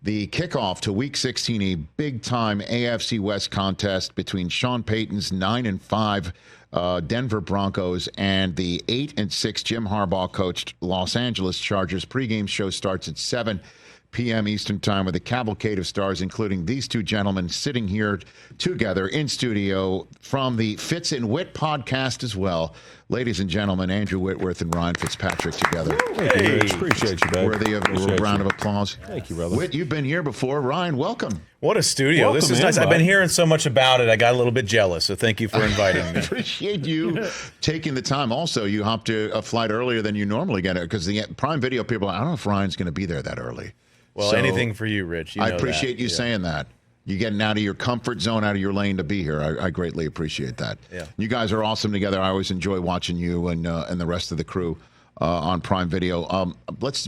the kickoff to Week 16, a big-time AFC West contest between Sean Payton's 9-5 Denver Broncos and the 8-6 Jim Harbaugh coached Los Angeles Chargers. Pregame show starts at 7 p.m. Eastern Time with a cavalcade of stars, including these two gentlemen sitting here together in studio from the Fitz and Whit podcast as well. Ladies and gentlemen, Andrew Whitworth and Ryan Fitzpatrick together. Hey, appreciate you, babe. Worthy of a round of applause. Thank you, brother. Whit, you've been here before. Ryan, welcome. What a studio. Welcome, this is man, nice. bud. I've been hearing so much about it. I got a little bit jealous, so thank you for inviting I me. appreciate you taking the time. Also, you hopped a flight earlier than you normally get it because the Prime Video people, I don't know if Ryan's going to be there that early. Well, So, anything for you, Rich. You know I appreciate you saying that. You getting out of your comfort zone, out of your lane to be here. I greatly appreciate that. Yeah. You guys are awesome together. I always enjoy watching you and the rest of the crew on Prime Video.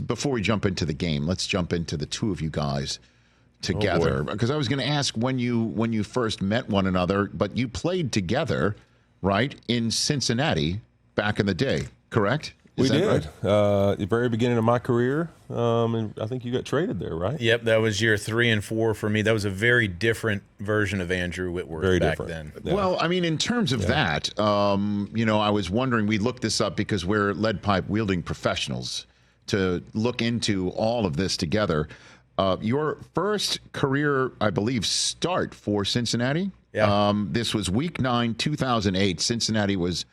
Before we jump into the game, let's jump into the two of you guys together, because I was going to ask when you first met one another, but you played together, right, in Cincinnati back in the day, correct? We did. Right? The very beginning of my career, and I think you got traded there, right? Yep, that was year 3 and 4 for me. That was a very different version of Andrew Whitworth Very back different. then. Yeah. Well, I mean, in terms of that, I was wondering, we looked this up because we're lead pipe wielding professionals to look into all of this together. Your first career, I believe, start for Cincinnati. Yeah. This was Week 9, 2008. Cincinnati was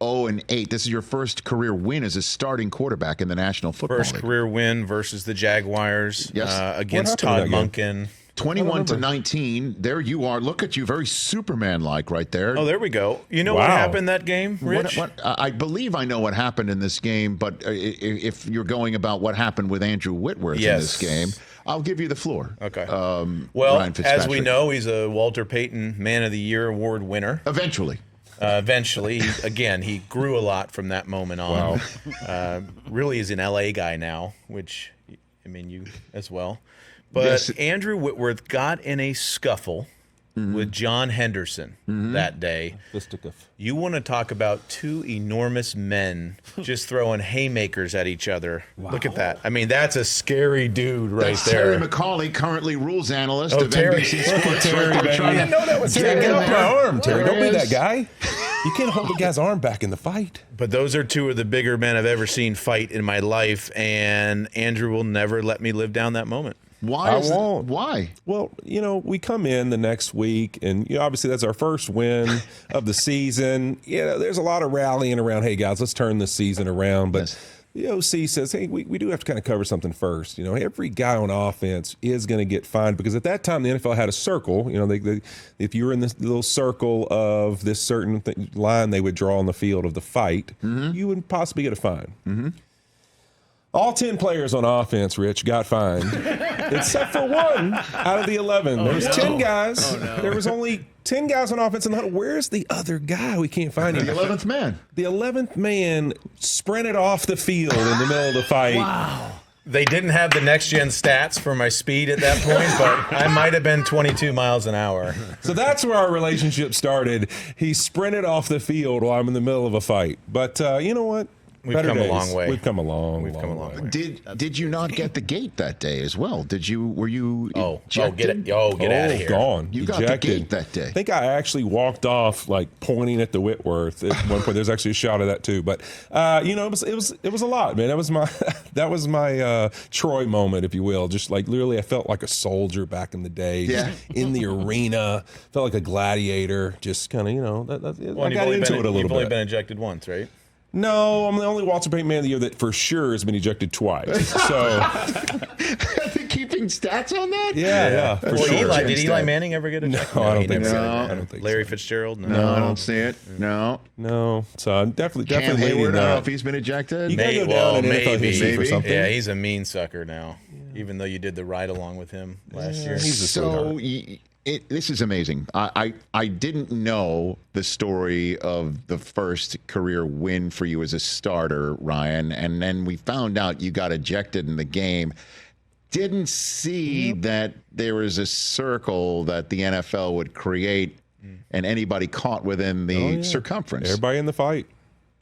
0-8. This is your first career win as a starting quarterback in the National Football First League. career win versus the Jaguars against What happened Todd in that Monken. 21-19. There you are. Look at you, very Superman-like right there. Oh, there we go. You know what Wow. happened that game, Rich? I believe I know what happened in this game, but if you're going about what happened with Andrew Whitworth in this game, I'll give you the floor. Okay. Ryan As Fitzpatrick. we know, he's a Walter Payton Man of the Year award winner. Eventually. Eventually, he grew a lot from that moment on. Really is an LA guy now, which, I mean, you as well. But Yes. Andrew Whitworth got in a scuffle with John Henderson that day. Fisticuff. You want to talk about two enormous men just throwing haymakers at each other. Look at that. I mean, that's a scary dude right That's there. Terry McCauley, currently rules analyst Oh, of Terry. NBC Sports. Terry, Right there, baby. trying I to didn't know that was get Terry. in Get off there. my arm, Terry. There Don't be it that is. guy. You can't hold the guy's arm back in the fight. But those are two of the bigger men I've ever seen fight in my life, and Andrew will never let me live down that moment. Why? I won't. Why? Well, we come in the next week, and obviously that's our first win of the season. There's a lot of rallying around, hey, guys, let's turn this season around. But the OC says, hey, we do have to kind of cover something first. Every guy on offense is going to get fined because at that time the NFL had a circle. If you were in this little circle of this certain line they would draw on the field of the fight, you would possibly get a fine. All 10 players on offense, Rich, got fined, except for one out of the 11. There was 10 guys. There was only 10 guys on offense. And where's the other guy? We can't find him. The 11th man. The 11th man sprinted off the field in the middle of the fight. Wow. They didn't have the next-gen stats for my speed at that point, but I might have been 22 miles an hour. So that's where our relationship started. He sprinted off the field while I'm in the middle of a fight. But you know what? We've Better come a days. long way. We've come a long We've come a long way. Did you not get the gate that day as well? Were you ejected? Get out of here. Gone. You got the Ejected. gate that day. I think I actually walked off pointing at the Whitworth at one point. There's actually a shot of that too. But it was a lot, man. That was my Troy moment, if you will. Just literally, I felt like a soldier back in the day. Yeah. In the arena, felt like a gladiator. Just kind of I got into it a little You've only bit. been ejected once, right? No, I'm the only Walter Payton Man of the Year that for sure has been ejected twice. So, Keeping stats on that? yeah, for Well, sure. Did Eli Manning ever get ejected? No, I don't he think never so. did. I don't think Larry so. Fitzgerald? No, I don't see it. No. No, so I'm definitely Cam leading Hayward, I don't know that. if he's been ejected. You gotta go down in NFL history for maybe. something. Yeah, he's a mean sucker now, even though you did the ride along with him last year. He's a So sweetheart. this is amazing. I didn't know the story of the first career win for you as a starter, Ryan, and then we found out you got ejected in the game. Didn't see that there was a circle that the NFL would create, and anybody caught within the circumference Everybody in the fight.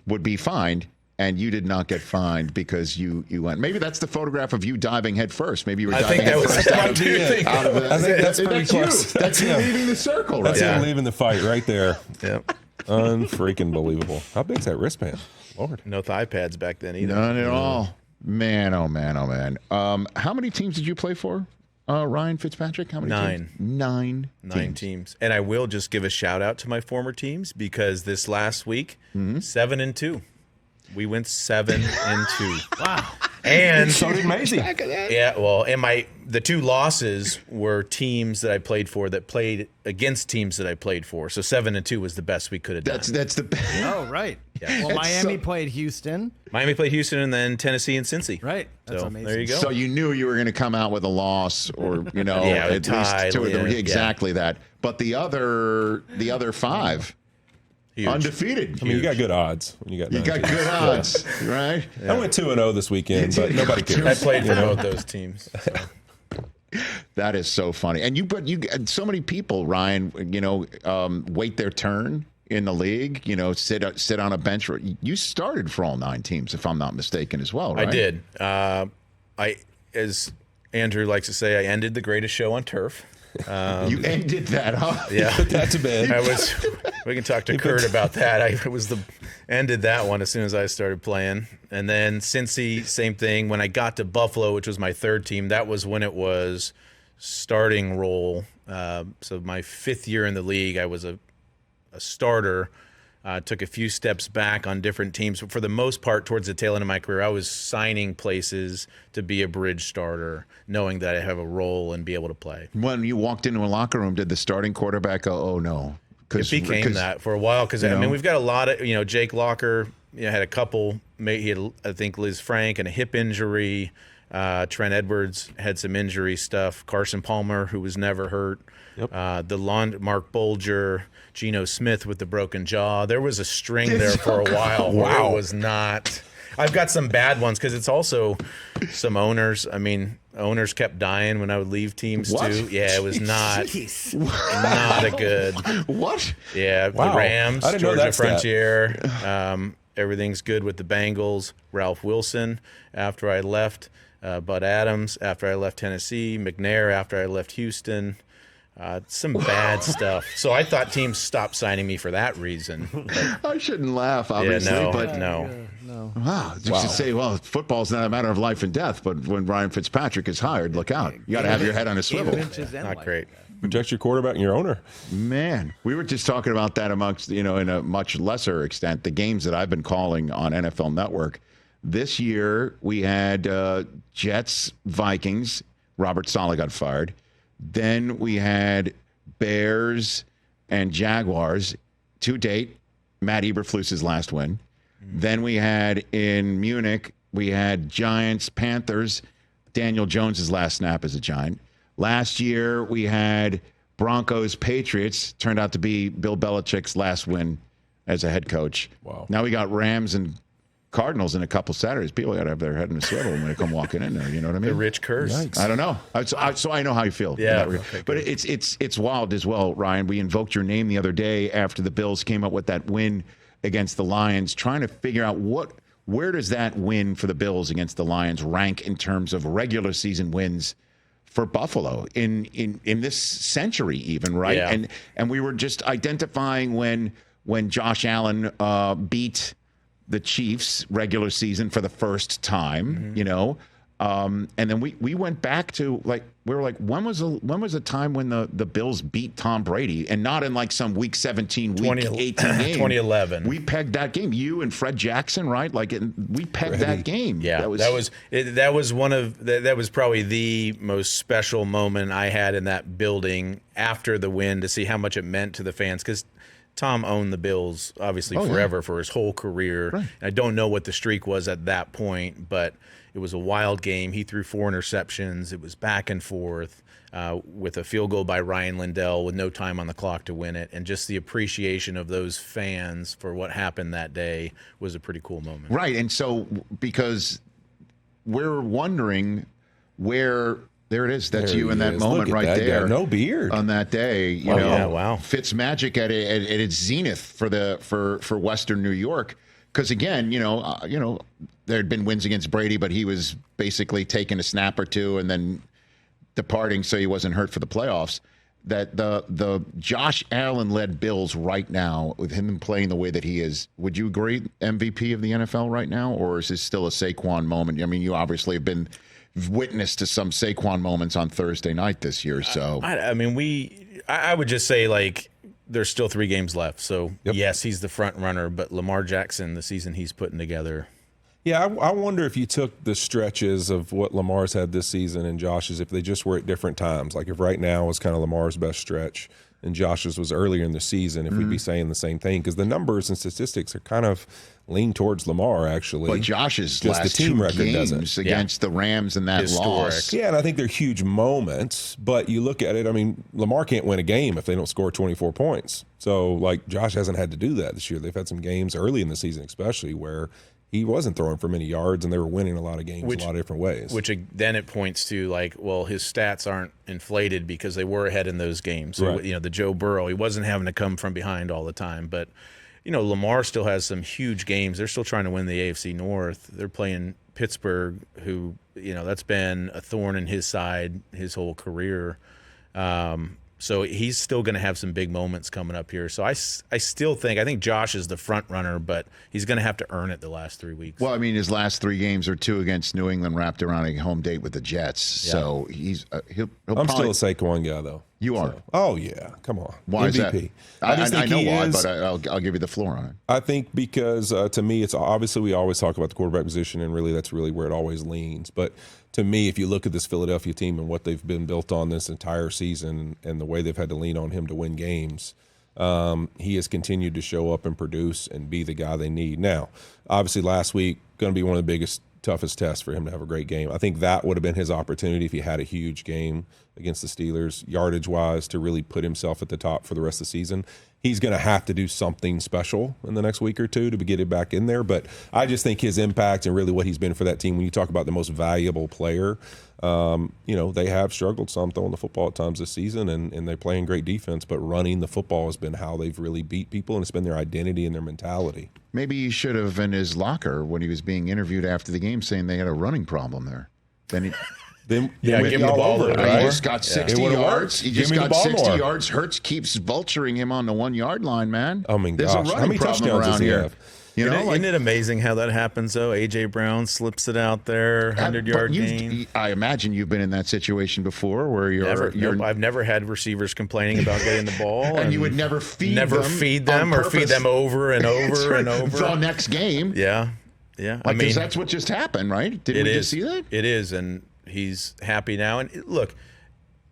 would be fined. and you did not get fined because you went. Maybe that's the photograph of you diving head first. Maybe you were diving head first out of the. I think that's pretty close. That's you leaving the circle, right? That's him leaving the fight right there. Yep. Unfreaking believable. How big's that wristband? Lord. No thigh pads back then either. None at all. Man, oh man, oh man. How many teams did you play for, Ryan Fitzpatrick? How many? 9. Teams? 9 teams. And I will just give a shout out to my former teams because this last week, 7-2. We went 7-2. Wow. And So did Maisie. yeah, well, and the 2 losses were teams that I played for that played against teams that I played for. So 7-2 was the best we could have done. That's the best. Oh, right. Yeah. Well, Miami played Houston. Miami played Houston and then Tennessee and Cincy. Right. That's So amazing. there you go. So you knew you were going to come out with a loss, or Yeah, a at tie, least 2 of them. yeah. Exactly that. But the other 5 Huge. undefeated. I mean, you got good odds when you got. You got 9 teams. good odds, right? I went 2-0 this weekend, but nobody cares. I played for both those teams. So. That is so funny. And so many people, Ryan, wait their turn in the league. Sit on a bench. You started for all 9 teams, if I'm not mistaken, as well, right? I did. As Andrew likes to say, I ended the greatest show on turf. You ended that, huh? Yeah, That's a bit. We can talk to Kurt about that. I ended that one as soon as I started playing, and then Cincy, same thing. When I got to Buffalo, which was my 3rd team, that was when it was starting role. So my 5th year in the league, I was a starter. Took a few steps back on different teams, but for the most part, towards the tail end of my career, I was signing places to be a bridge starter, knowing that I have a role and be able to play. When you walked into a locker room, did the starting quarterback go, "Oh no"? It became that for a while because I mean we've got a lot of Jake Locker had a couple. He had I think Liz Frank and a hip injury. Trent Edwards had some injury stuff. Carson Palmer, who was never hurt. Yep. Mark Bolger, Geno Smith with the broken jaw. There was a string there for a while. Wow, it was not. I've got some bad ones because it's also some owners. I mean, owners kept dying when I would leave teams too. Yeah, it was not a good. What? Yeah, Wow. The Rams, I didn't know Georgia that stat. Frontier. Everything's good with the Bengals. Ralph Wilson after I left. Bud Adams after I left Tennessee. McNair after I left Houston. Some bad stuff. So I thought teams stopped signing me for that reason. But, I shouldn't laugh, obviously, but no. wow, you should say, well, football's not a matter of life and death, but when Ryan Fitzpatrick is hired, look out. You got to have your head on a swivel. Not great. Protect your quarterback and your owner. Man, we were just talking about that amongst, in a much lesser extent, the games that I've been calling on NFL Network. This year, we had Jets, Vikings. Robert Saleh got fired. Then we had Bears and Jaguars. To date, Matt Eberflus's last win. Then we had in Munich, we had Giants, Panthers. Daniel Jones's last snap as a Giant. Last year, we had Broncos, Patriots. Turned out to be Bill Belichick's last win as a head coach. Wow. Now we got Rams and Cardinals in a couple Saturdays. People got to have their head in a swivel when they come walking in there. You know what I mean? The rich curse. Yikes. I don't know. So I know how you feel. Yeah. Okay, but it's wild as well, Ryan. We invoked your name the other day after the Bills came up with that win against the Lions, trying to figure out where does that win for the Bills against the Lions rank in terms of regular season wins for Buffalo in this century even, right? Yeah. And we were just identifying when Josh Allen beat the Chiefs regular season for the first time, and then we went back to when was a time when the Bills beat Tom Brady, and not in like some week 17, week 18 game. 2011. We pegged that game. You and Fred Jackson, right? We pegged that game. Yeah, that was probably the most special moment I had in that building after the win, to see how much it meant to the fans, because Tom owned the Bills obviously forever for his whole career. Right. I don't know what the streak was at that point, but it was a wild game. He threw 4 interceptions. It was back and forth with a field goal by Ryan Lindell with no time on the clock to win it. And just the appreciation of those fans for what happened that day was a pretty cool moment. Right. And so because we're wondering where – there it is. That's you in that moment right there. Guy. No beard on that day. Yeah, wow. Fitzmagic at its zenith for Western New York. Because again, there had been wins against Brady, but he was basically taking a snap or two and then departing so he wasn't hurt for the playoffs. That the Josh Allen-led Bills right now, with him playing the way that he is, would you agree MVP of the NFL right now, or is this still a Saquon moment? I mean, you obviously have been witness to some Saquon moments on Thursday night this year. So I would just say, like, there's still 3 games left. So, yes, he's the front runner, but Lamar Jackson, the season he's putting together. Yeah, I wonder if you took the stretches of what Lamar's had this season and Josh's, if they just were at different times. Like if right now was kind of Lamar's best stretch and Josh's was earlier in the season, if we'd be saying the same thing. Because the numbers and statistics are kind of lean towards Lamar, actually. But Josh's just last the team 2 record games against the Rams and that Historic. loss. Yeah, and I think they're huge moments. But you look at it, I mean, Lamar can't win a game if they don't score 24 points. So, like, Josh hasn't had to do that this year. They've had some games early in the season especially where he wasn't throwing for many yards, and they were winning a lot of games a lot of different ways. Which then it points to, like, well, his stats aren't inflated because they were ahead in those games. So, Right. the Joe Burrow, he wasn't having to come from behind all the time. But, Lamar still has some huge games. They're still trying to win the AFC North. They're playing Pittsburgh, who, that's been a thorn in his side his whole career. So he's still going to have some big moments coming up here. So I still think Josh is the front runner, but he's going to have to earn it the last 3 weeks. Well, I mean, his last 3 games are 2 against New England, wrapped around a home date with the Jets. Yeah. So he's he'll I'm probably, still a Saquon guy, though. You are? So. Oh, yeah. Come on. Why MVP. is that? I know why, but I'll give you the floor on it. I think because to me, it's obviously we always talk about the quarterback position, and really that's really where it always leans. But to me, if you look at this Philadelphia team and what they've been built on this entire season and the way they've had to lean on him to win games, he has continued to show up and produce and be the guy they need. Now, obviously last week, going to be one of the biggest, toughest tests for him to have a great game. I think that would have been his opportunity if he had a huge game against the Steelers, yardage-wise, to really put himself at the top for the rest of the season. He's going to have to do something special in the next week or two to get it back in there. But I just think his impact and really what he's been for that team, when you talk about the most valuable player, they have struggled some throwing the football at times this season, and they're playing great defense. But running the football has been how they've really beat people, and it's been their identity and their mentality. Maybe he should have in his locker when he was being interviewed after the game saying they had a running problem there. Then he... Then give him the ball over, He just got 60 yards. He just got 60 more. yards. Hurts keeps vulturing him on the 1 yard line, man. I mean, there's gosh, a how running many problem touchdowns around does he here. have? Isn't it amazing how that happens, though? A.J. Brown slips it out there, 100-yard gain. I imagine you've been in that situation before where I've never had receivers complaining about getting the ball. and you would never feed them or feed them over and over and over. The next game. Yeah. Because that's what just happened, right? Didn't we just see that? It is, and he's happy now. And look,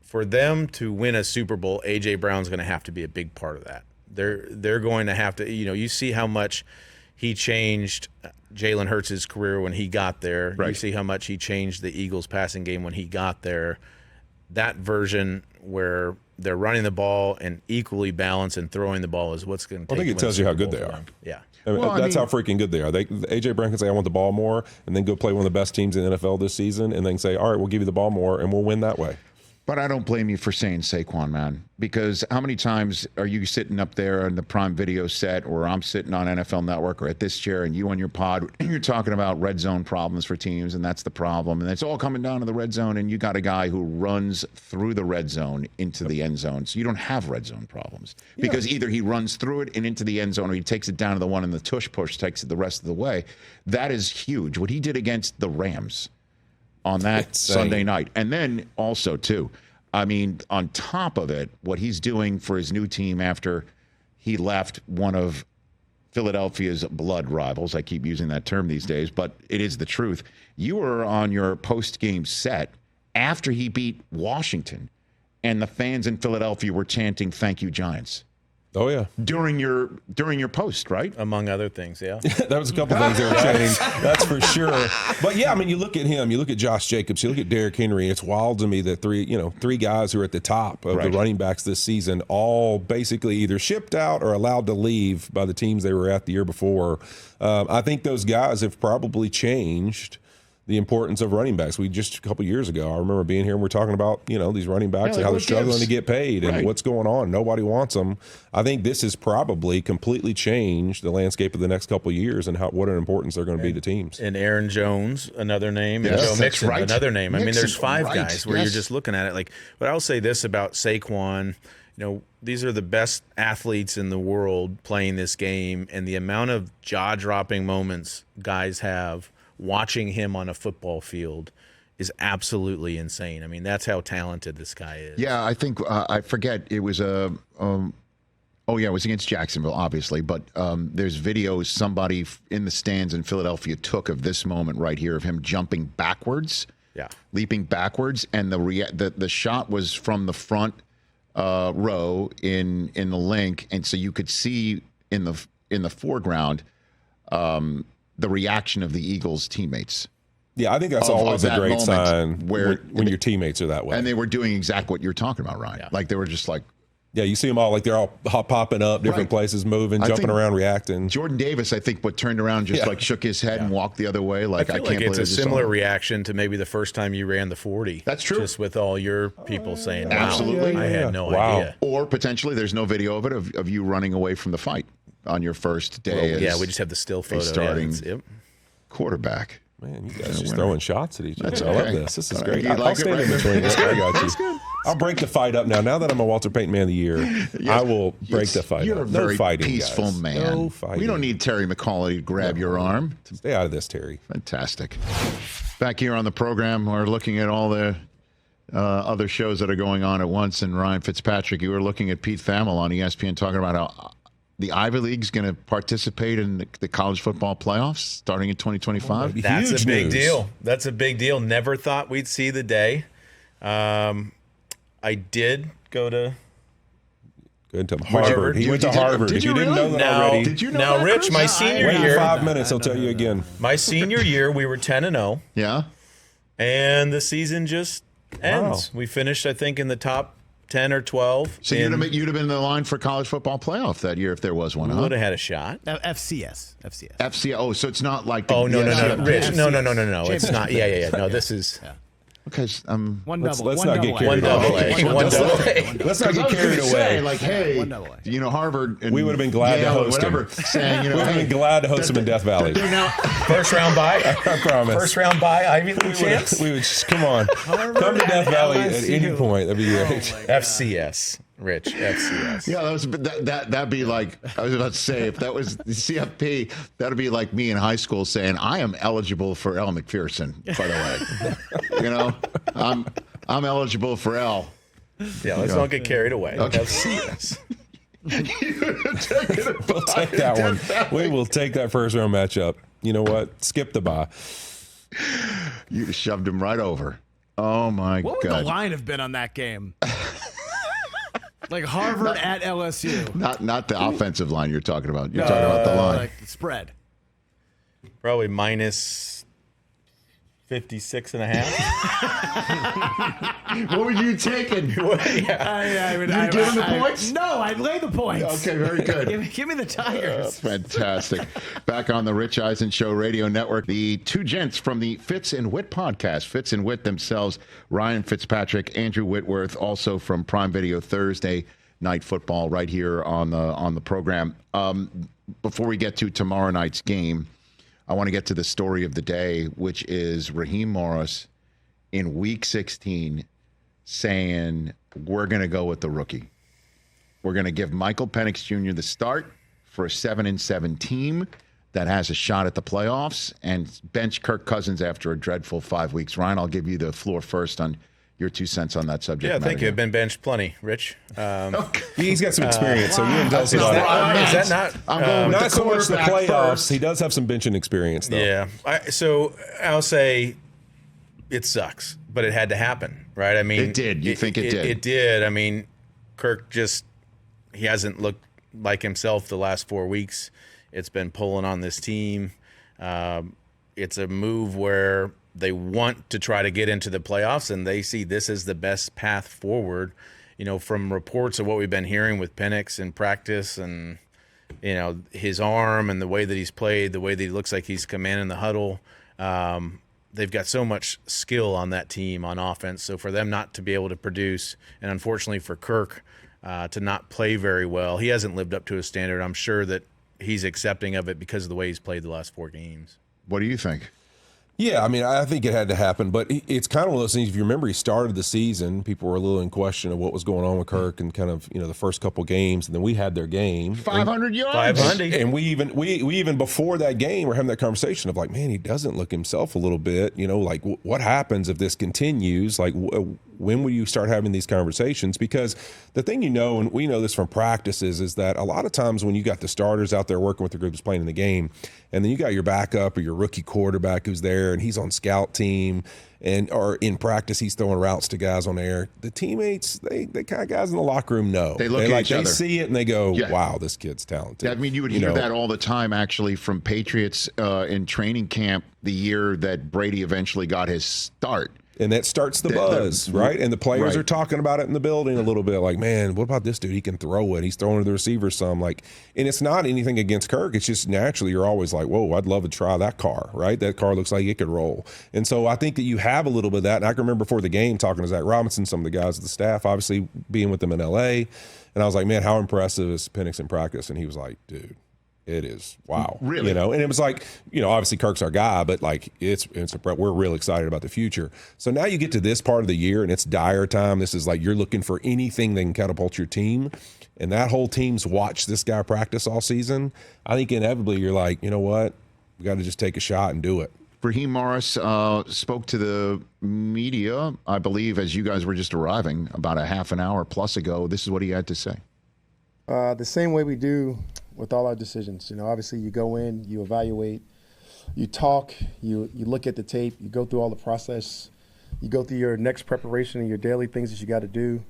for them to win a Super Bowl, A.J. Brown's going to have to be a big part of that. They're going to have to, you see how much he changed Jalen Hurts' career when he got there. Right. You see how much he changed the Eagles' passing game when he got there. That version where they're running the ball and equally balanced and throwing the ball is what's going to take. I think it tells you how good they are. Yeah. That's how freaking good they are. A.J. Brown can say, I want the ball more, and then go play one of the best teams in the NFL this season, and then say, all right, we'll give you the ball more, and we'll win that way. But I don't blame you for saying Saquon, man, because how many times are you sitting up there on the Prime Video set, or I'm sitting on NFL Network or at this chair, and you on your pod, and you're talking about red zone problems for teams, and that's the problem, and it's all coming down to the red zone, and you got a guy who runs through the red zone into the end zone, so you don't have red zone problems because either he runs through it and into the end zone, or he takes it down to the one, and the tush push takes it the rest of the way. That is huge. What he did against the Rams on that Sunday night. And then also, too, I mean, on top of it, what he's doing for his new team after he left one of Philadelphia's blood rivals. I keep using that term these days, but it is the truth. You were on your post-game set after he beat Washington, and the fans in Philadelphia were chanting, "Thank you, Giants." Oh, yeah. During your post, right? Among other things, yeah. That was a couple things they were chanting, that's for sure. But, yeah, I mean, you look at him, you look at Josh Jacobs, you look at Derrick Henry, it's wild to me that three guys who are at the top of the running backs this season all basically either shipped out or allowed to leave by the teams they were at the year before. I think those guys have probably changed the importance of running backs. We just a couple years ago, I remember being here and we're talking about, these running backs and how they're struggling to get paid and what's going on. Nobody wants them. I think this has probably completely changed the landscape of the next couple of years and what an importance they're going to be to teams. And Aaron Jones, another name, and Joe Mixon, another name. I mean, there's 5 guys where you're just looking at it but I'll say this about Saquon. These are the best athletes in the world playing this game, and the amount of jaw-dropping moments guys have watching him on a football field is absolutely insane. I mean, that's how talented this guy is. Yeah, I think I forget it was it was against Jacksonville, obviously, but there's videos somebody in the stands in Philadelphia took of this moment right here of him jumping backwards, leaping backwards, and the shot was from the front row in the link, and so you could see in the foreground the reaction of the Eagles teammates. Yeah, I think that's always a great sign when your teammates are that way. And they were doing exactly what you're talking about, Ryan. Yeah. Like they were just like. Yeah, you see them all they're all popping up, different places, moving, jumping around, reacting. Jordan Davis, I think, turned around, just shook his head and walked the other way. I can't believe it's a similar reaction to maybe the first time you ran the 40. That's true. Just with all your people saying, wow, absolutely, I had no idea. Or potentially, there's no video of it of you running away from the fight on your first day. We just have the still photo. Starting quarterback. Man, you guys just throwing shots at each other. Okay. I love this. This is great. I'll stand in right between this. I got you. I'll break the fight up now. Now that I'm a Walter Payton Man of the Year, I will break the fight You're up. a very fighting, peaceful guys. man. No fighting. We don't need Terry McAuliffe to grab your arm. Stay out of this, Terry. Fantastic. Back here on the program, we're looking at all the other shows that are going on at once. And Ryan Fitzpatrick, you were looking at Pete Thamel on ESPN talking about how the Ivy League's going to participate in the college football playoffs starting in 2025. That's a big deal. That's a big deal. Never thought we'd see the day. I did go to Harvard. He went to Harvard. If you didn't know that already. Did you know now, that, Rich, Chris? my senior year. 5 minutes, I'll tell you again. My senior year, we were 10-0. Yeah. And the season just ends. We finished, I think, in the top 10 or 12. So you'd have been in the line for college football playoff that year if there was one. Would have had a shot. FCS. Oh, so it's not like. No, Rich. No. It's not. Yeah. No, this is. Okay, let's not get carried away. Let's not get carried away. Like, hey, Harvard. And we would have been glad to host him. Saying, we would have been glad to host him in Death Valley. First round bye. I promise. First round bye. Ivy League champs. We would just come on. Come to Death Valley at any point. That'd be great. FCS. Rich, FCS. Yeah, that'd be like, I was about to say, if that was the CFP, that'd be like me in high school saying, I am eligible for L. McPherson, by the way. I'm eligible for L. Yeah, let's not get carried away. Okay. FCS. We'll take that one. We will take that first round matchup. You know what? Skip the bye. You just shoved him right over. Oh, my God. What would the line have been on that game? Like Harvard at LSU. Not the offensive line you're talking about. You're talking about the line. Like the spread. Probably minus 56.5. What were you taking? You give him the points? No, I'd lay the points. Okay, very good. Give me the Tigers. Fantastic. Back on the Rich Eisen Show Radio Network, the two gents from the Fitz and Whit podcast, Fitz and Whit themselves, Ryan Fitzpatrick, Andrew Whitworth, also from Prime Video Thursday Night Football right here on the program. Before we get to tomorrow night's game, I want to get to the story of the day, which is Raheem Morris in Week 16 saying, we're going to go with the rookie. We're going to give Michael Penix Jr. the start for a 7-7 team that has a shot at the playoffs and bench Kirk Cousins after a dreadful 5 weeks. Ryan, I'll give you the floor first on your 2 cents on that subject. Yeah, thank you. I've been benched plenty, Rich. He's got some experience, so you can tell us about it. Is that not? I'm going with not so much the playoffs. First. He does have some benching experience, though. Yeah. So I'll say it sucks, but it had to happen, right? I mean, it did. You think it did? It did. I mean, Kirk he hasn't looked like himself the last 4 weeks. It's been pulling on this team. It's a move where they want to try to get into the playoffs, and they see this as the best path forward. From reports of what we've been hearing with Penix in practice and, his arm and the way that he's played, the way that he looks like he's commanding the huddle, they've got so much skill on that team on offense. So for them not to be able to produce, and unfortunately for Kirk to not play very well, he hasn't lived up to his standard. I'm sure that he's accepting of it because of the way he's played the last 4 games. What do you think? Yeah, I mean, I think it had to happen, but it's kind of one of those things. If you remember, he started the season, people were a little in question of what was going on with Kirk and kind of, the first couple games, and then we had their game. 500 yards. 500. And we even before that game, we're having that conversation of like, man, he doesn't look himself a little bit, like what happens if this continues? Like, when will you start having these conversations? Because the thing and we know this from practices, is that a lot of times when you got the starters out there working with the groups playing in the game, and then you got your backup or your rookie quarterback who's there and he's on scout team or in practice he's throwing routes to guys on air, the teammates, they kind of guys in the locker room know. They look at each other. They see it and they go, wow, this kid's talented. I mean, you would hear that all the time, actually, from Patriots in training camp the year that Brady eventually got his start. And that starts the buzz, right? And the players are talking about it in the building a little bit, like, man, what about this dude? He can throw it. He's throwing to the receiver some. And it's not anything against Kirk. It's just naturally you're always like, whoa, I'd love to try that car, right? That car looks like it could roll. And so I think that you have a little bit of that. And I can remember before the game talking to Zach Robinson, some of the guys of the staff, obviously being with them in L.A., and I was like, man, how impressive is Penix in practice? And he was like, dude, it is. Wow. Really? And it was like, obviously Kirk's our guy, but we're real excited about the future. So now you get to this part of the year and it's dire time. This is like you're looking for anything that can catapult your team. And that whole team's watched this guy practice all season. I think inevitably you're like, you know what? We got to just take a shot and do it. Raheem Morris spoke to the media, I believe, as you guys were just arriving about a half an hour plus ago. This is what he had to say. The same way we do with all our decisions. Obviously you go in, you evaluate, you talk, you look at the tape, you go through all the process, you go through your next preparation and your daily things that you got to do.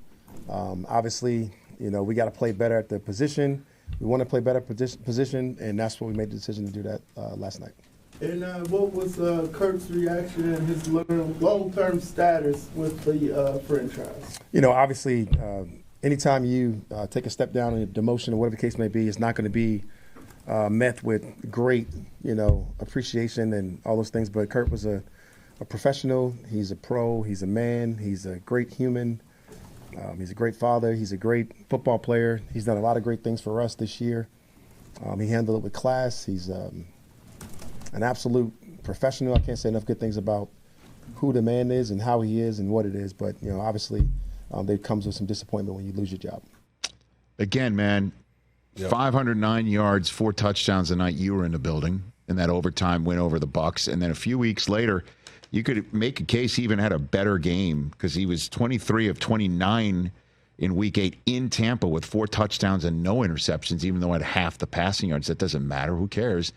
Obviously, we got to play better at the position. We want to play better position, and that's what we made the decision to do that last night. And what was Kirk's reaction and his long-term status with the franchise? Obviously, anytime you take a step down in a demotion or whatever the case may be, it's not going to be met with great, appreciation and all those things. But Kirk was a professional. He's a pro. He's a man. He's a great human. He's a great father. He's a great football player. He's done a lot of great things for us this year. He handled it with class. He's an absolute professional. I can't say enough good things about who the man is and how he is and what it is. But, obviously, there comes with some disappointment when you lose your job. Again, man, 509 yards, 4 touchdowns the night you were in the building in that overtime win over the Bucs. And then a few weeks later, you could make a case he even had a better game because he was 23 of 29 in Week 8 in Tampa with 4 touchdowns and no interceptions, even though at half the passing yards. That doesn't matter. Who cares?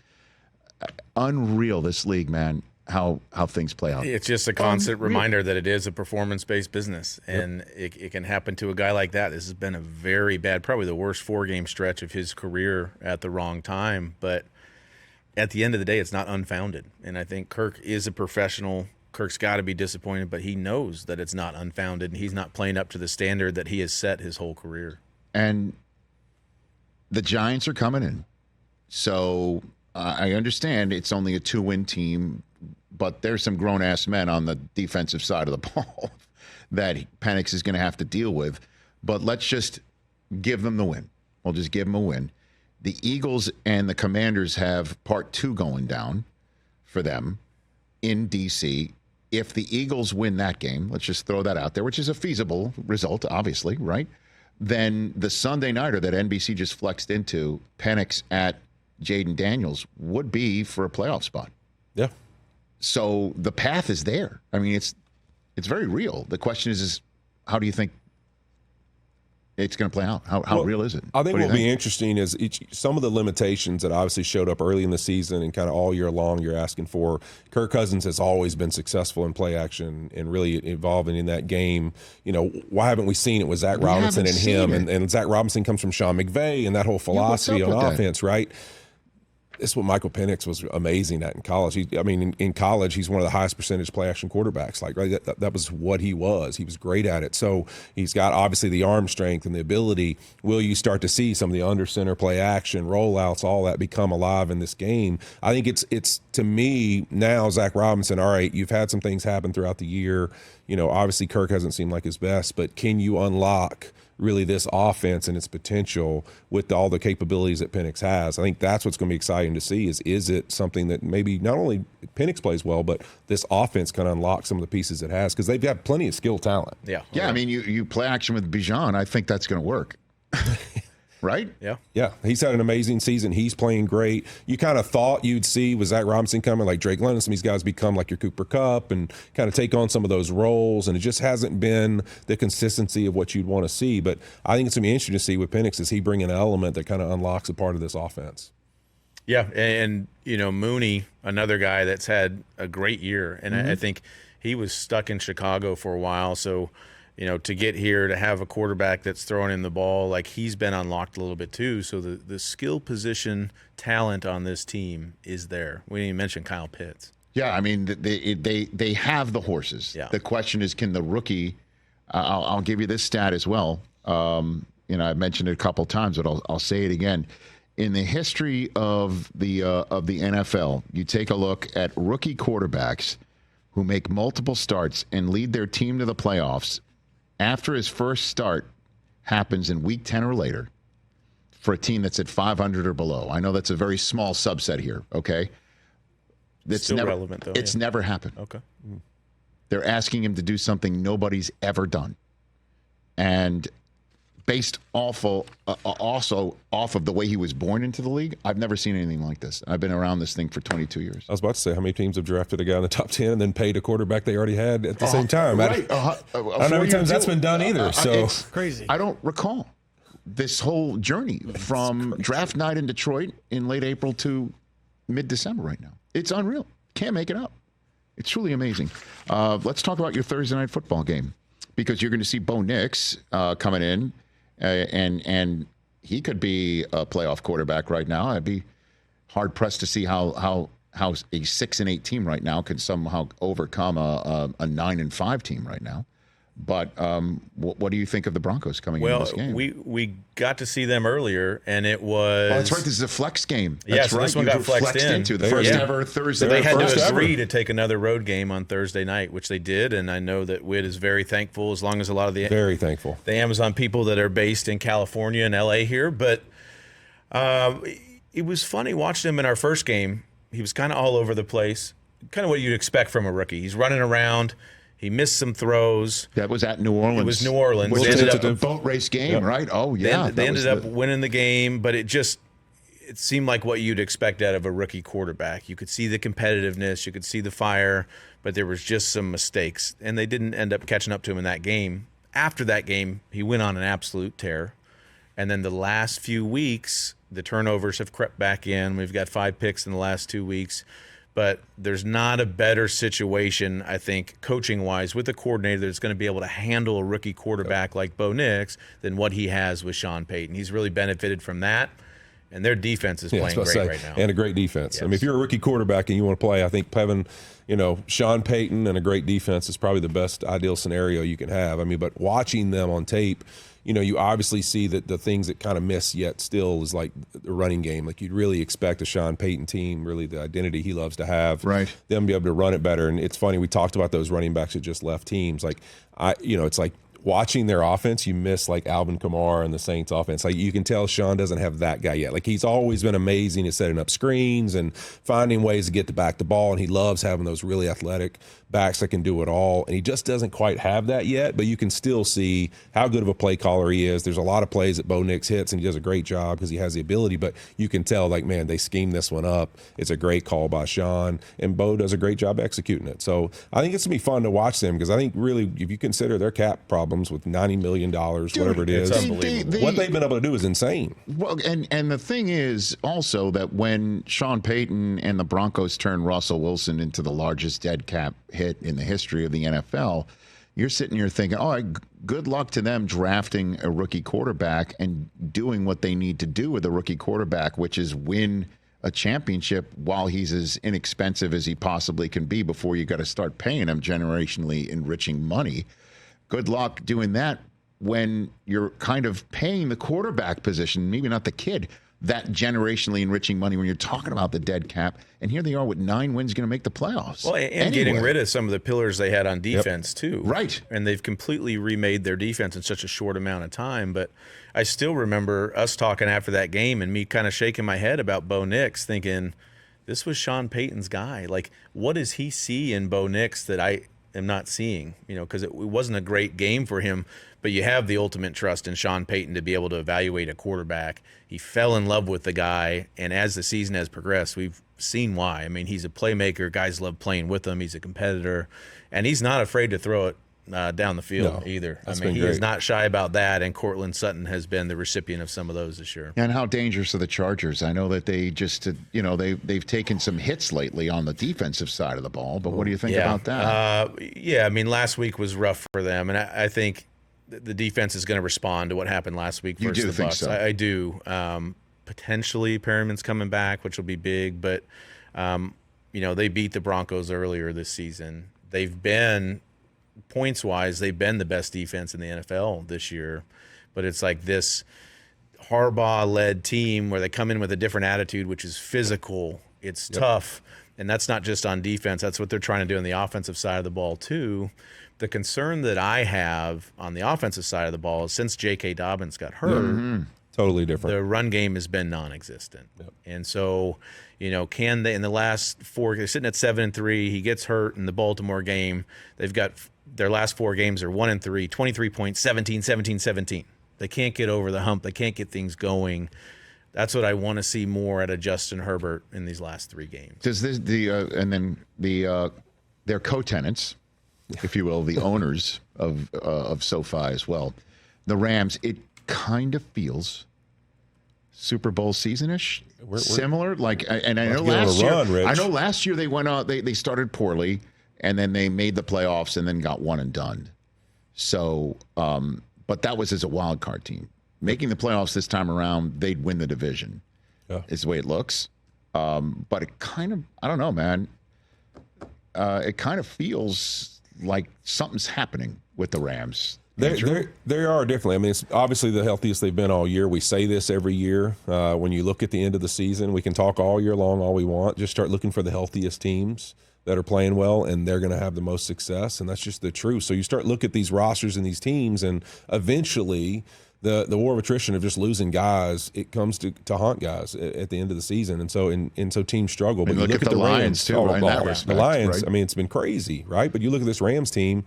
Unreal, this league, man. How things play out. It's just a constant reminder that it is a performance-based business, and it can happen to a guy like that. This has been a very bad, probably the worst 4-game stretch of his career at the wrong time. But at the end of the day, it's not unfounded. And I think Kirk is a professional. Kirk's got to be disappointed, but he knows that it's not unfounded, and he's not playing up to the standard that he has set his whole career. And the Giants are coming in. So I understand it's only a 2-win team, but there's some grown-ass men on the defensive side of the ball that Penix is going to have to deal with. But let's just give them the win. We'll just give them a win. The Eagles and the Commanders have part 2 going down for them in D.C. If the Eagles win that game, let's just throw that out there, which is a feasible result, obviously, right? Then the Sunday nighter that NBC just flexed into, Penix at Jaden Daniels, would be for a playoff spot. Yeah. So the path is there. I mean, it's very real. The question is how do you think it's going to play out? How real is it? I think what'll be interesting is some of the limitations that obviously showed up early in the season and kind of all year long you're asking for. Kirk Cousins has always been successful in play action and really evolving in that game. Why haven't we seen it with Zach Robinson and him? And Zach Robinson comes from Sean McVay and that whole philosophy on offense, right? It's what Michael Penix was amazing at in college. In college, he's one of the highest percentage play action quarterbacks. Like, right, that was what he was. He was great at it. So he's got obviously the arm strength and the ability. Will you start to see some of the under center play action, rollouts, all that become alive in this game? I think it's to me now, Zach Robinson, all right, you've had some things happen throughout the year. Obviously Kirk hasn't seemed like his best, but can you unlock really this offense and its potential with all the capabilities that Penix has? I think that's what's going to be exciting to see is it something that maybe not only Penix plays well, but this offense can unlock some of the pieces it has, because they've got plenty of skill talent. Yeah. I mean, you play action with Bijan, I think that's going to work. Right? Yeah. He's had an amazing season. He's playing great. You kind of thought you'd see with Zach Robinson coming, like Drake London, some of these guys become like your Cooper Kupp and kind of take on some of those roles, and it just hasn't been the consistency of what you'd want to see. But I think it's going to be interesting to see with Penix, is he bring an element that kind of unlocks a part of this offense. Yeah, and Mooney, another guy that's had a great year, and I think he was stuck in Chicago for a while, so to get here, to have a quarterback that's throwing in the ball, like, he's been unlocked a little bit too. So the skill position talent on this team is there. We didn't even mention Kyle Pitts. Yeah, I mean, they have the horses. Yeah. The question is, can the rookie I'll give you this stat as well. I've mentioned it a couple times, but I'll say it again. In the history of the NFL, you take a look at rookie quarterbacks who make multiple starts and lead their team to the playoffs after his first start happens in week 10 or later for a team that's at 500 or below. I know that's a very small subset here, okay? That's still relevant, though. It's never happened. Okay. They're asking him to do something nobody's ever done. And based also off of the way he was born into the league, I've never seen anything like this. I've been around this thing for 22 years. I was about to say, how many teams have drafted a guy in the top 10 and then paid a quarterback they already had at the same time? Right. I don't know how many times that's been done either. So it's crazy. I don't recall this whole journey from draft night in Detroit in late April to mid-December right now. It's unreal. Can't make it up. It's truly amazing. Let's talk about your Thursday night football game, because you're going to see Bo Nix coming in. And he could be a playoff quarterback right now. I'd be hard pressed to see how a 6-8 team right now could somehow overcome a 9-5 team right now. But what do you think of the Broncos coming into this game? We got to see them earlier, and it was. Oh, that's right. This is a flex game. Yes, That's right. this one got flexed into the first ever Thursday. So they had first to ever. agree to take another road game on Thursday night, which they did, and I know that Whit is very thankful. As long as a lot of the Amazon people that are based in California and LA here, but it was funny watching him in our first game. He was kind of all over the place, kind of what you'd expect from a rookie. He's running around. He missed some throws. That was at New Orleans. It was New Orleans. Which is a boat race game, right? Oh, yeah. They ended up winning the game, but it seemed like what you'd expect out of a rookie quarterback. You could see the competitiveness. You could see the fire, but there was just some mistakes, and they didn't end up catching up to him in that game. After that game, he went on an absolute tear, and then the last few weeks, the turnovers have crept back in. We've got 5 picks in the last 2 weeks. But there's not a better situation, I think, coaching-wise, with a coordinator that's going to be able to handle a rookie quarterback like Bo Nix than what he has with Sean Payton. He's really benefited from that, and their defense is playing great right now. And a great defense. Yes. I mean, if you're a rookie quarterback and you want to play, I think Sean Payton and a great defense is probably the best ideal scenario you can have. I mean, but watching them on tape, you obviously see that the things that kind of miss yet still is like the running game. Like you'd really expect a Sean Payton team, really the identity he loves to have, right? Them be able to run it better. And it's funny, we talked about those running backs that just left teams. Like it's like watching their offense, you miss like Alvin Kamara and the Saints offense. Like you can tell Sean doesn't have that guy yet. Like he's always been amazing at setting up screens and finding ways to get back the ball. And he loves having those really athletic backs that can do it all. And he just doesn't quite have that yet, but you can still see how good of a play caller he is. There's a lot of plays that Bo Nix hits, and he does a great job because he has the ability, but you can tell, like, man, they schemed this one up. It's a great call by Sean, and Bo does a great job executing it. So I think it's going to be fun to watch them, because I think really, if you consider their cap problems with $90 million, whatever it is, what they've been able to do is insane. Well, and the thing is also that when Sean Payton and the Broncos turned Russell Wilson into the largest dead cap hit in the history of the NFL, you're sitting here thinking, all right, good luck to them drafting a rookie quarterback and doing what they need to do with a rookie quarterback, which is win a championship while he's as inexpensive as he possibly can be before you got to start paying him generationally enriching money. Good luck doing that when you're kind of paying the quarterback position, maybe not the kid, that generationally enriching money when you're talking about the dead cap. And here they are with 9 wins going to make the playoffs. Well, and getting rid of some of the pillars they had on defense, too. Right. And they've completely remade their defense in such a short amount of time. But I still remember us talking after that game and me kind of shaking my head about Bo Nix, thinking, this was Sean Payton's guy. Like, what does he see in Bo Nix that I am not seeing? You know, because it wasn't a great game for him. But you have the ultimate trust in Sean Payton to be able to evaluate a quarterback. He fell in love with the guy, and as the season has progressed, we've seen why. I mean, he's a playmaker. Guys love playing with him. He's a competitor, and he's not afraid to throw it down the field either. I mean, he is not shy about that, and Cortland Sutton has been the recipient of some of those this year. And how dangerous are the Chargers? I know that they just, they've taken some hits lately on the defensive side of the ball, but what do you think about that? I mean, last week was rough for them, and I think the defense is going to respond to what happened last week versus the Bucs. So? I do. Potentially Perriman's coming back, which will be big, but they beat the Broncos earlier this season. They've been, points-wise, they've been the best defense in the NFL this year, but it's like this Harbaugh-led team where they come in with a different attitude, which is physical. It's tough, and that's not just on defense. That's what they're trying to do on the offensive side of the ball too. The concern that I have on the offensive side of the ball is since J.K. Dobbins got hurt, totally different. The run game has been non-existent. And so, can they, in the last 4, they're sitting at 7-3, he gets hurt in the Baltimore game. They've got their last 4 games are 1-3, 23 points, 17, 17, 17. They can't get over the hump. They can't get things going. That's what I want to see more out of Justin Herbert in these last 3 games. Does this their co-tenants, if you will, the owners of SoFi as well, the Rams, it kind of feels Super Bowl season-ish, similar. Like, and I know last year they went out. They started poorly, and then they made the playoffs, and then got one and done. So, but that was as a wild card team. Making the playoffs this time around, they'd win the division. Is the way it looks. But it kind of, I don't know, man. It kind of feels like something's happening with the Rams. They are definitely. I mean, it's obviously the healthiest they've been all year. We say this every year. When you look at the end of the season, we can talk all year long all we want. Just start looking for the healthiest teams that are playing well, and they're going to have the most success, and that's just the truth. So you start looking at these rosters and these teams, and eventually the war of attrition of just losing guys, it comes to haunt guys at the end of the season, and so teams struggle. But you look at the Lions too, right? In that respect, the Lions. Right? I mean, it's been crazy, right? But you look at this Rams team.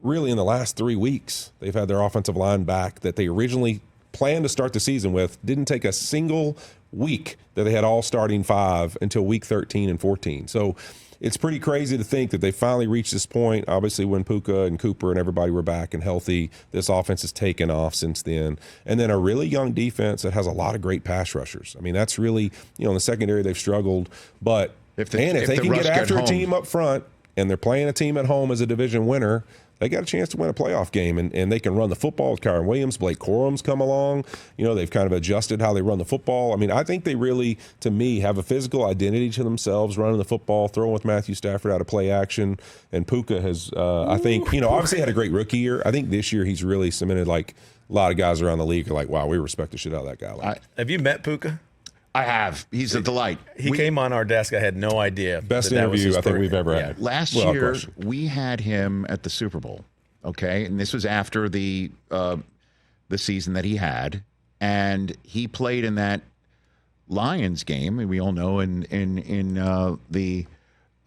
Really, in the last 3 weeks, they've had their offensive line back that they originally planned to start the season with. Didn't take a single week that they had all starting 5 until week 13 and 14. So it's pretty crazy to think that they finally reached this point. Obviously, when Puka and Cooper and everybody were back and healthy, this offense has taken off since then. And then a really young defense that has a lot of great pass rushers. I mean, that's really, in the secondary they've struggled. But if they can get after a team up front and they're playing a team at home as a division winner, they got a chance to win a playoff game, and they can run the football. Kyron Williams, Blake Corum's come along. They've kind of adjusted how they run the football. I mean, I think they really, to me, have a physical identity to themselves, running the football, throwing with Matthew Stafford out of play action. And Puka has, I think, obviously had a great rookie year. I think this year he's really cemented, like, a lot of guys around the league are like, wow, we respect the shit out of that guy. Have you met Puka? I have. He's a delight. He came on our desk. I had no idea. Best interview I think we've ever had. Last year, we had him at the Super Bowl. Okay, and this was after the season that he had, and he played in that Lions game, and we all know in the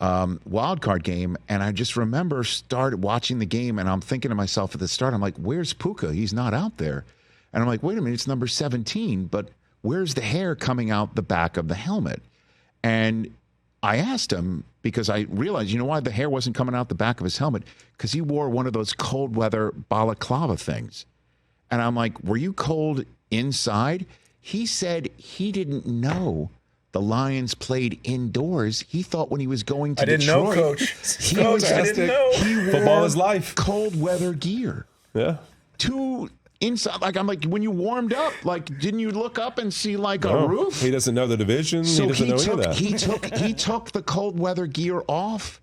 wild card game. And I just remember started watching the game, and I'm thinking to myself at the start, I'm like, "Where's Puka? He's not out there." And I'm like, "Wait a minute, it's number 17, but where's the hair coming out the back of the helmet?" And I asked him, because I realized, you know why the hair wasn't coming out the back of his helmet? Because he wore one of those cold weather balaclava things. And I'm like, were you cold inside? He said he didn't know the Lions played indoors. He thought when he was going to Detroit. I didn't know, Coach. I didn't know. He wore football is life. Cold weather gear. Yeah. To inside. Like, I'm like, when you warmed up, like, didn't you look up and see like a roof? He doesn't know the division. So he doesn't know any of that. He took the cold weather gear off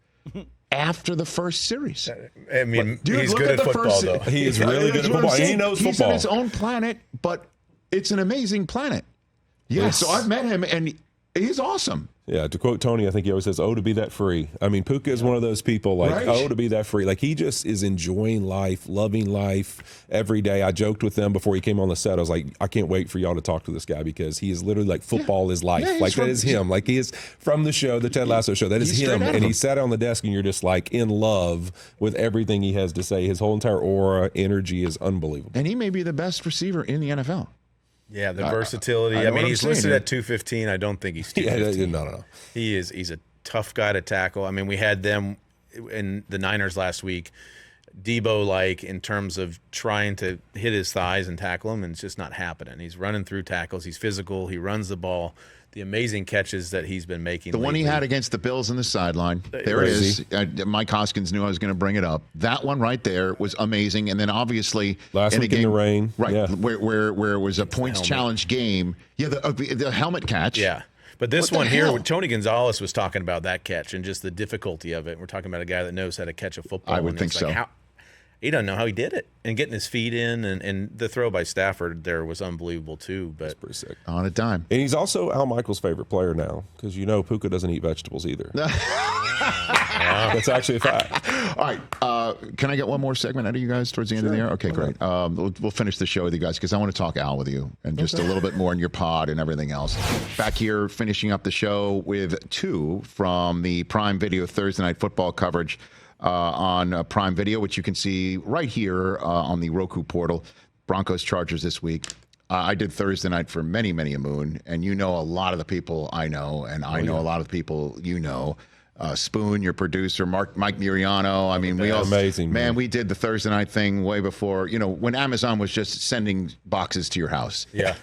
after the first series. I mean, Dude, he's look good at at the football, first- though. He is really good at That's what I'm football. And he saying. knows He's football. on his own planet, but it's an amazing planet. Yeah, Yes. so I've met him, and he's awesome. Yeah, to quote Tony, I think he always says, "Oh, to be that free." I mean, Puka is one of those people like, Right. "Oh, to be that free." Like, he just is enjoying life, loving life every day. I joked with them before he came on the set. I was like, "I can't wait for y'all to talk to this guy because he is literally like football is life. Yeah, he's like from- that is him. Like he is from the show, the Ted Lasso show. That is He's straight him." out of And him. he sat on the desk, and you're just like in love with everything he has to say. His whole entire aura, energy is unbelievable. And he may be the best receiver in the NFL. Yeah, the versatility. I know I mean, what he's I'm listed saying, at 215. I don't think he's Yeah, 215. no. He's a tough guy to tackle. I mean, we had them in the Niners last week. Debo-like in terms of trying to hit his thighs and tackle him, and it's just not happening. He's running through tackles. He's physical. He runs the ball. The amazing catches that he's been making. The one he lately. had against the Bills on the sideline. There it Crazy. is. Mike Hoskins knew I was going to bring it up. That one right there was amazing. And then obviously Last week in the rain. right? Yeah. Where it was a points challenge game. Yeah, the helmet catch. Yeah. But this What the one here, hell? Tony Gonzalez was talking about that catch and just the difficulty of it. We're talking about a guy that knows how to catch a football. I would and think it's like, so. He doesn't know how he did it. And getting his feet in and the throw by Stafford there was unbelievable too. But Pretty sick. On a dime. And he's also Al Michaels' favorite player now because Puka doesn't eat vegetables either. That's actually a fact. All right. Can I get one more segment out of you guys towards the end of the year? Okay, great. We'll finish the show with you guys because I want to talk Al with you and just a little bit more in your pod and everything else. Back here finishing up the show with two from the Prime Video Thursday Night Football coverage on Prime Video, which you can see right here on the Roku portal. Broncos Chargers this week. I did Thursday night for many, many a moon, and you know a lot of the people I know, and I know a lot of the people you know. Spoon, your producer, Mike Muriano. I mean, we all amazing, man. man. We did the Thursday night thing way before, when Amazon was just sending boxes to your house. yeah.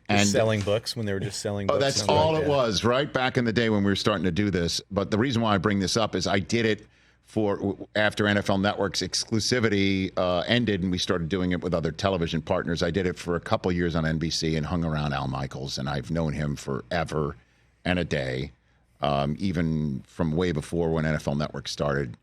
And selling books when they were just selling books. that's all it was, right? Back in the day when we were starting to do this. But the reason why I bring this up is I did it after NFL Network's exclusivity ended and we started doing it with other television partners. I did it for a couple years on NBC and hung around Al Michaels, and I've known him forever and a day, even from way before when NFL Network started.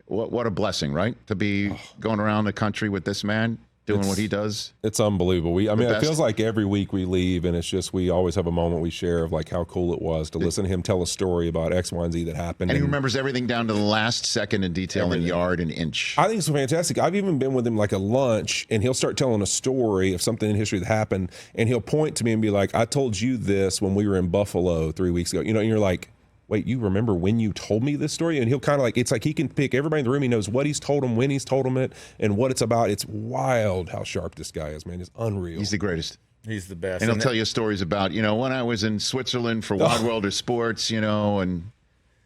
What a blessing, right? To be going around the country with this man, doing what he does. It's unbelievable. It best. feels like every week we leave, and it's just we always have a moment we share of like how cool it was to listen to him tell a story about X, Y, and Z that happened. And he remembers everything down to the last second in detail and yard and inch. I think it's fantastic. I've even been with him like a lunch, and he'll start telling a story of something in history that happened, and he'll point to me and be like, "I told you this when we were in Buffalo 3 weeks ago." And you're like, wait, you remember when you told me this story? And he'll kind of like, it's like he can pick everybody in the room. He knows what he's told him, when he's told him it, and what it's about. It's wild how sharp this guy is, man. It's unreal. He's the greatest. He's the best. And he'll tell you stories about, when I was in Switzerland for Wide World of Sports, and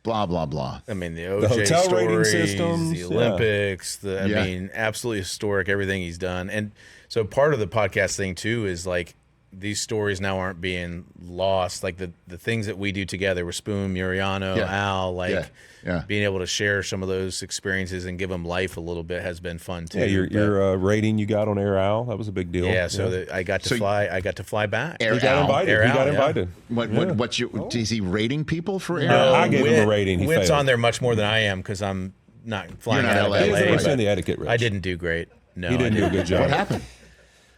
blah, blah, blah. I mean, the OJ hotel rating stories, systems, the Olympics, I Yeah. mean, absolutely historic, everything he's done. And so part of the podcast thing, too, is like these stories now aren't being lost. Like the things that we do together with Spoon, Muriano, Yeah. Al, like Yeah. being able to share some of those experiences and give them life a little bit has been fun, too. Yeah, But- your rating you got on Air Al, that was a big deal. yeah, so I got to fly back. Air He got Al. invited. Air He Al, got yeah. invited. Is he rating people for Air? No, I gave him a rating. He Whit's failed. on there much more than I am because I'm not flying You're not out of LA, He doesn't LA. understand but the etiquette, Rich. I didn't do great. No, He didn't do a good job. What happened?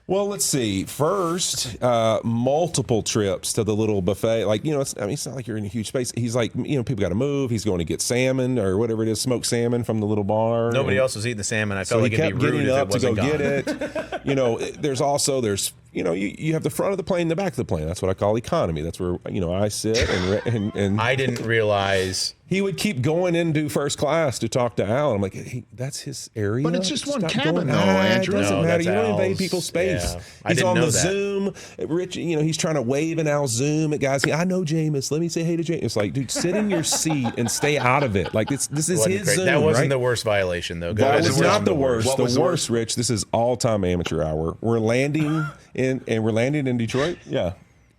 Well, let's see. First, multiple trips to the little buffet. Like, it's not like you're in a huge space. He's like, people got to move. He's going to get salmon or whatever it is, smoked salmon from the little bar. Nobody else was eating the salmon. I So felt he like it'd kept be rude getting if up it to go wasn't get gone. it. There's you have the front of the plane, the back of the plane. That's what I call economy. That's where I sit and I didn't realize. he would keep going into first class to talk to Al. I'm like, hey, that's his area. But it's just one Stop cabin, going though, back. Andrew. It doesn't No, matter. that's You don't invade Al's. people's space. Yeah. I He's didn't on know the that. Zoom. Rich, he's trying to wave in Al's Zoom at guys. I know Jameis. Let me say hey to Jameis. It's like, dude, sit in your seat and stay out of it. Like this is Wasn't his great. Zoom. That wasn't right? the worst violation, though. That It was not the worst. What The was the worst, Rich. This is all-time amateur hour. We're landing in Detroit. Yeah.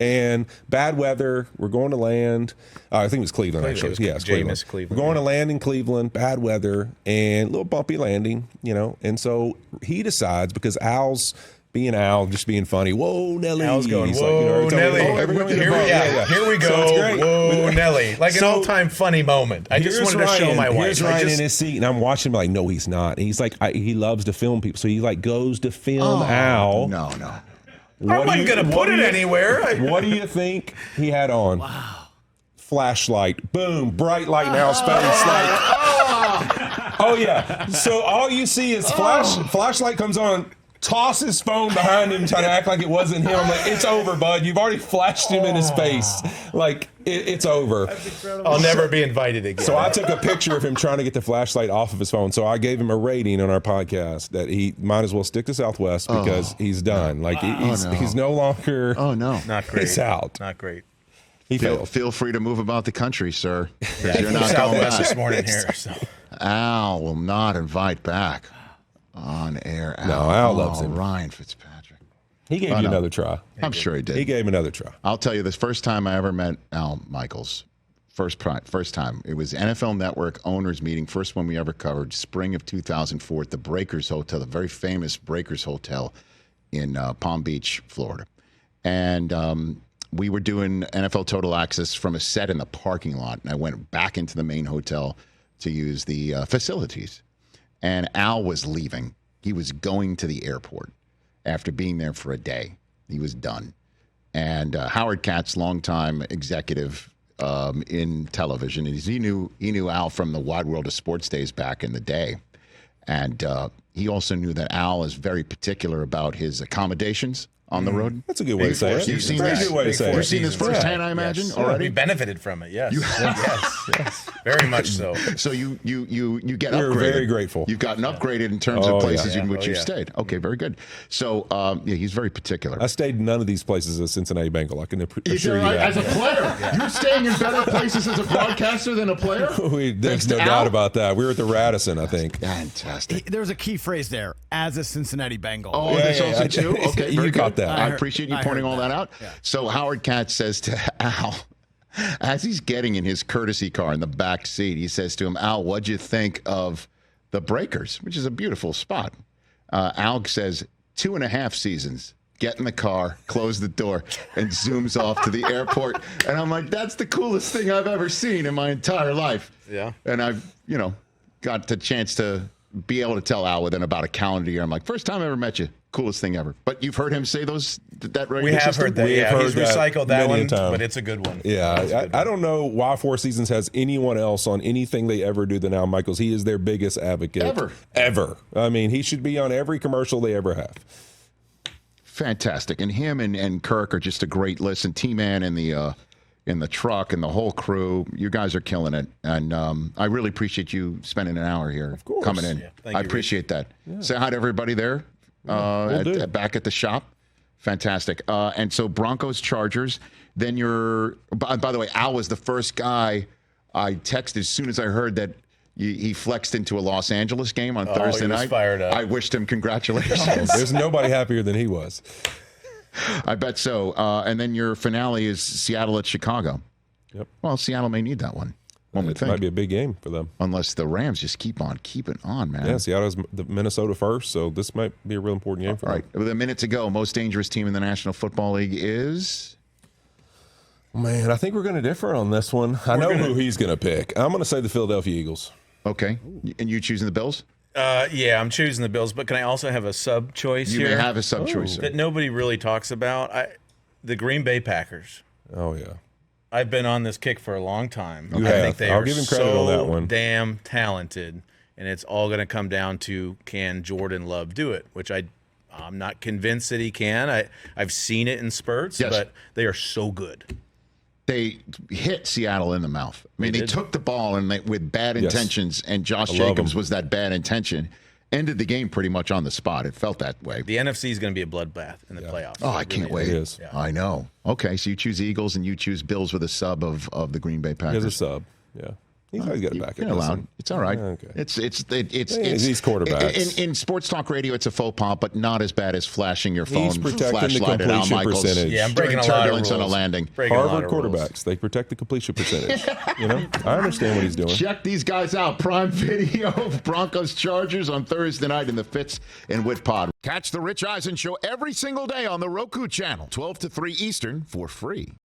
And bad weather. We're going to land. I think it was Cleveland, actually. Yeah, it's Jameis, Cleveland. We're going to land in Cleveland. Bad weather and a little bumpy landing, And so he decides, because Al's being Al, just being funny. Whoa, Nelly. Al's going, He's whoa, like, Nelly. Here we go. So whoa, Nelly. Like an all-time funny moment. I just wanted to show my wife. Here's Ryan in his seat, and I'm watching him like, no, he's not. And he's like, he loves to film people. So he like goes to film Al. No. I wasn't going to put it anywhere. What do you think he had on? Wow. Flashlight. Boom. Bright light in Al's face. Oh, yeah. So all you see is flashlight comes on, toss his phone behind him, try to act like it wasn't him. I'm like, it's over, bud. You've already flashed him in his face. Like, it's over. That's incredible. I'll never be invited again. So I took a picture of him trying to get the flashlight off of his phone. So I gave him a rating on our podcast that he might as well stick to Southwest because he's done. Like, he's no longer. Oh, no. Not great. He's out. Not great. Feel free to move about the country, sir. Yeah, You're not going back this morning here. So. Al will not invite back on air. No, Al loves him. Ryan Fitzpatrick. He gave you another try. I'm sure he did. He gave him another try. I'll tell you, this first time I ever met Al Michaels, first time, it was NFL Network owners meeting, first one we ever covered, spring of 2004 at the Breakers Hotel, the very famous Breakers Hotel in Palm Beach, Florida. And we were doing NFL Total Access from a set in the parking lot, and I went back into the main hotel to use the facilities. And Al was leaving. He was going to the airport after being there for a day. He was done. And Howard Katz, longtime executive in television, and he knew Al from the Wide World of Sports days back in the day. And he also knew that Al is very particular about his accommodations on the road. That's a good way to say it. You've seen Very this. good way to say it. You've seen this firsthand, I imagine, already. We benefited from it, yes. Yes, very much so. So you get We're upgraded. very grateful. You've gotten upgraded in terms of places in which you've stayed. Okay, very good. So he's very particular. I stayed in none of these places as Cincinnati Bengal. I can assure you that. As a player, you're staying in better places as a broadcaster than a player? There's no doubt about that. We were at the Radisson, I think. Fantastic. There's a key phrase there, as a Cincinnati Bengal. Oh, there's also too? Okay, you very got good. that. I appreciate you pointing all that out. Yeah. So Howard Katz says to Al, as he's getting in his courtesy car in the back seat, he says to him, Al, what'd you think of the Breakers, which is a beautiful spot? Al says, 2.5 seasons. Get in the car, close the door, and zooms off to the airport. And I'm like, that's the coolest thing I've ever seen in my entire life. Yeah. And I've, got the chance to be able to tell Al within about a calendar year. I'm like, first time I ever met you. Coolest thing ever. But you've heard him say that radio We have system? heard that. We have Yeah, heard he's that recycled that many a one, time. but it's a good one. Yeah, I don't know why Four Seasons has anyone else on anything they ever do than Al Michaels. He is their biggest advocate. Ever. I mean, he should be on every commercial they ever have. Fantastic. And him and Kirk are just a great listen. T-Man in the truck and the whole crew. You guys are killing it. And I really appreciate you spending an hour here coming in. Yeah, thank I you, appreciate that. Say hi to everybody there back at the shop. Fantastic. And so Broncos, Chargers. Then by the way, Al was the first guy I texted as soon as I heard that he flexed into a Los Angeles game on Thursday night. Fired up. I wished him congratulations. There's nobody happier than he was. I bet so. And then your finale is Seattle at Chicago. Yep. Well, Seattle may need that one. One would It think. might be a big game for them. Unless the Rams just keep on keeping on, man. Yeah, Seattle's the Minnesota first, so this might be a real important game for All them. right. With a minute to go, most dangerous team in the National Football League is? Man, I think we're going to differ on this one. I know who he's going to pick. I'm going to say the Philadelphia Eagles. Okay. And you choosing the Bills? Yeah, I'm choosing the Bills, but can I also have a sub choice You here? may have a sub-choice. that nobody really talks about. The Green Bay Packers. Oh, yeah. I've been on this kick for a long time. You I have. think they I'll are give him credit so on that one. damn talented, and it's all going to come down to can Jordan Love do it, which I'm not convinced that he can. I've seen it in spurts, Yes. but they are so good. They hit Seattle in the mouth. I mean, they took the ball and with bad Yes. intentions, and Josh I love Jacobs him. was that bad intention. Ended the game pretty much on the spot. It felt that way. The NFC is going to be a bloodbath in the playoffs. Oh, I can't wait. It is. Yeah. I know. Okay, so you choose Eagles and you choose Bills with a sub of the Green Bay Packers. Here's a sub. Yeah. He's always got a backup. You're allowed. It's all right. Okay. It's these quarterbacks. In sports talk radio, it's a faux pas, but not as bad as flashing your phone He's protecting the flashlight at Al completion Michaels percentage. Yeah, I'm during breaking a lot of turbulence on a rules. landing. Breaking a lot Harvard of rules. quarterbacks, they protect the completion percentage. I understand what he's doing. Check these guys out. Prime Video of Broncos Chargers on Thursday night in the Fitz and Whit pod. Catch the Rich Eisen Show every single day on the Roku channel, 12 to 3 Eastern for free.